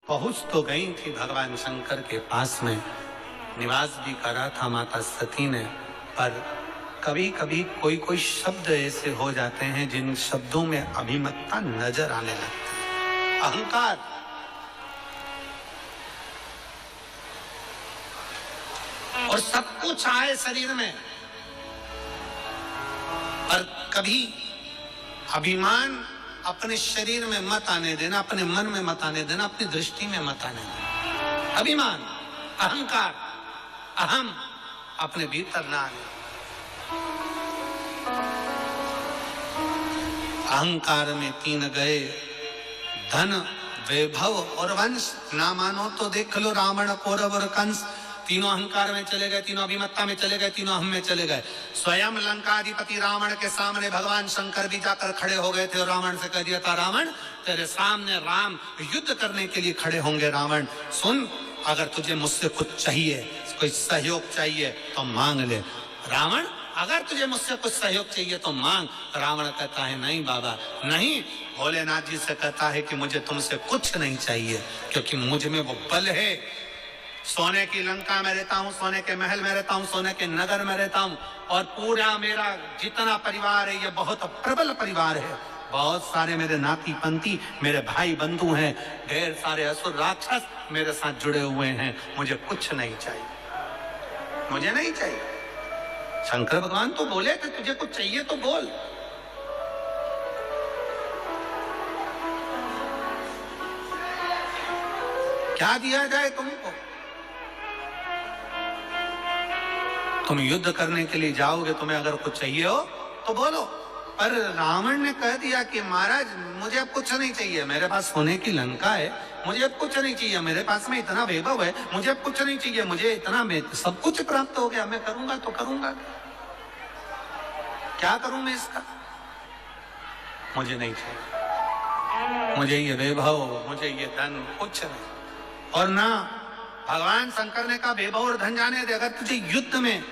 पहुंच तो गई थी भगवान शंकर के पास में, निवास भी करा था माता सती ने, पर कभी कभी कोई कोई शब्द ऐसे हो जाते हैं जिन शब्दों में अभिमतता नजर आने लगती है, अहंकार। और सब कुछ आए शरीर में, पर कभी अभिमान अपने शरीर में मत आने देना, अपने मन में मत आने देना, अपनी दृष्टि में मत आने देना। अभिमान, अहंकार, अहम अपने भीतर ना आने। अहंकार में तीन गए, धन, वैभव और वंश। ना मानो तो देख लो रावण, कौरव और कंस। तीनों अहंकार में चले गए, तीनों अभिमत्ता में चले गए, तीनों हम में चले गए। स्वयं लंकाधिपति रावण के सामने भगवान शंकर भी जाकर खड़े हो गए थे और रावण से कह दिया था, रावण तेरे सामने राम युद्ध करने के लिए खड़े होंगे। रावण सुन, अगर तुझे मुझसे कुछ चाहिए, कोई सहयोग चाहिए तो मांग ले। रावण अगर तुझे मुझसे कुछ सहयोग चाहिए तो मांग। रावण कहता है नहीं बाबा नहीं। भोलेनाथ जी से कहता है कि मुझे तुमसे कुछ नहीं चाहिए, क्योंकि मुझ में वो बल है। सोने की लंका में रहता हूँ, सोने के महल में रहता हूँ, सोने के नगर में रहता हूँ, और पूरा मेरा जितना परिवार है ये बहुत प्रबल परिवार है। बहुत सारे मेरे नाती पंथी, मेरे भाई बंधु हैं, ढेर सारे असुर राक्षस मेरे साथ जुड़े हुए हैं। मुझे कुछ नहीं चाहिए, मुझे नहीं चाहिए। शंकर भगवान तो बोले थे तुझे कुछ चाहिए तो बोल। क्या दिया जाए तुमको? तुम युद्ध करने के लिए जाओगे, तुम्हें अगर कुछ चाहिए हो तो बोलो। पर रावण ने कह दिया कि महाराज मुझे अब कुछ नहीं चाहिए, मेरे पास सोने की लंका है, मुझे अब कुछ नहीं चाहिए, मेरे पास में इतना वैभव है, मुझे अब कुछ नहीं चाहिए, मुझे इतना सब कुछ प्राप्त हो गया, मैं करूंगा तो करूंगा, क्या करूं मैं इसका? मुझे नहीं चाहिए, मुझे ये वैभव, मुझे ये धन कुछ नहीं। और ना भगवान शंकर ने कहा वैभव और धन जाने दे, अगर तुझे युद्ध में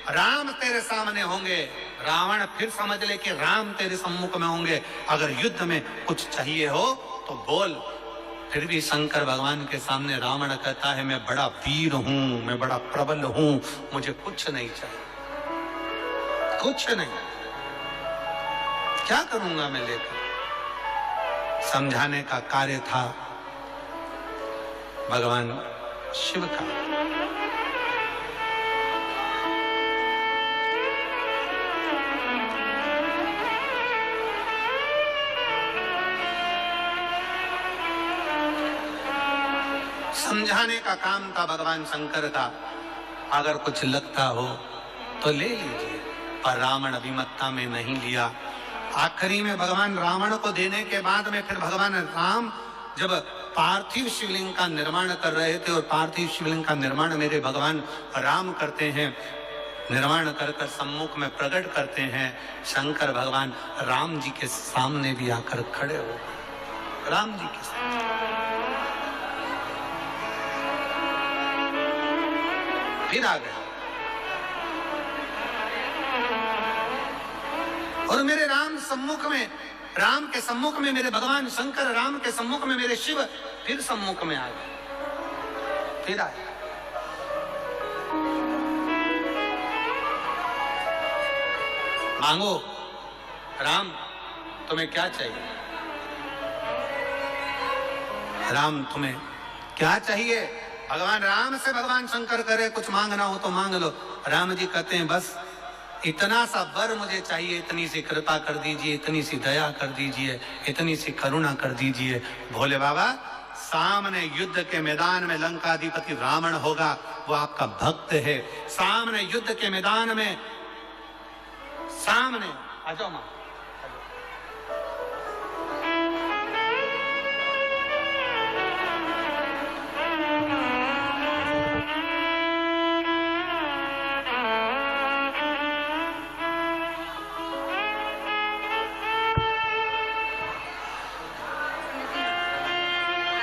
राम तेरे सामने होंगे, रावण फिर समझ ले कि राम तेरे सम्मुख में होंगे, अगर युद्ध में कुछ चाहिए हो तो बोल। फिर भी शंकर भगवान के सामने रावण कहता है मैं बड़ा वीर हूं, मैं बड़ा प्रबल हूं, मुझे कुछ नहीं चाहिए, कुछ नहीं। क्या करूंगा मैं लेकर? समझाने का कार्य था भगवान शिव का। समझाने का काम था भगवान शंकर का। अगर कुछ लगता हो तो ले लीजिए, पर रावण अभिमत्ता में नहीं लिया। आखिरी में भगवान रावण को देने के बाद में फिर भगवान राम जब पार्थिव शिवलिंग का निर्माण कर रहे थे, और पार्थिव शिवलिंग का निर्माण मेरे भगवान राम करते हैं, निर्माण कर कर सम्मुख में प्रकट करते हैं। शंकर भगवान राम जी के सामने भी आकर खड़े हो, राम जी के सामने। फिर आ गए और मेरे राम सम्मुख में, राम के सम्मुख में मेरे भगवान शंकर, राम के सम्मुख में मेरे शिव फिर सम्मुख में आ गए, फिर आए। मांगो राम तुम्हें क्या चाहिए? राम तुम्हें क्या चाहिए? भगवान राम से भगवान शंकर करे कुछ मांगना हो तो मांग लो। राम जी कहते हैं बस इतना सा वर मुझे चाहिए, इतनी सी कृपा कर दीजिए, इतनी सी दया कर दीजिए, इतनी सी करुणा कर दीजिए। भोले बाबा सामने युद्ध के मैदान में लंकाधिपति रावण होगा, वो आपका भक्त है। सामने युद्ध के मैदान में, सामने आ जाओ मां,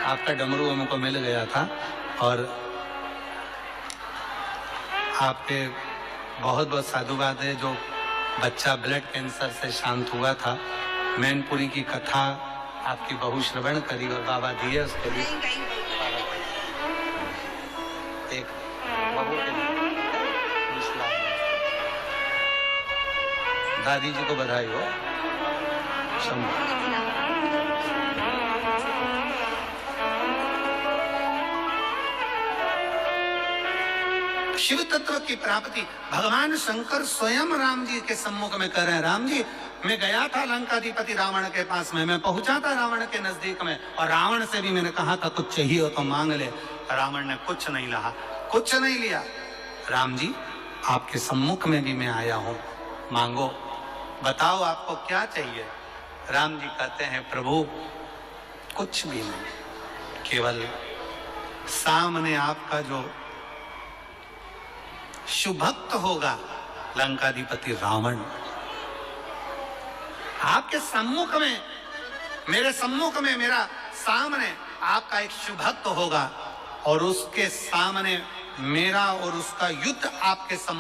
आपका डमरू हमको मिल गया था और आपके बहुत बहुत साधुवाद है जो बच्चा ब्लड कैंसर से शांत हुआ था। मैनपुरी की कथा आपकी बहु श्रवण करी और बाबा दिए उसके लिए। दादी जी को बधाई हो। शिव तत्व की प्राप्ति भगवान शंकर स्वयं राम जी के सम्मुख में कर रहे हैं। राम जी, मैं गया था लंकाधिपति रावण के पास में, मैं पहुंचा था रावण के नजदीक में, और रावण से भी मैंने कहा था कुछ चाहिए हो तो मांग ले। रावण ने कुछ नहीं लहा, कुछ नहीं लिया। राम जी, आपके सम्मुख में भी मैं आया हूं, मांगो, बताओ आपको क्या चाहिए। राम जी कहते हैं, प्रभु कुछ भी नहीं, केवल सामने आपका जो शुभक्त होगा लंकाधिपति रावण, आपके सम्मुख में, मेरे सम्मुख में, मेरा सामने आपका एक शुभक्त होगा, और उसके सामने मेरा और उसका युद्ध आपके सम्मुख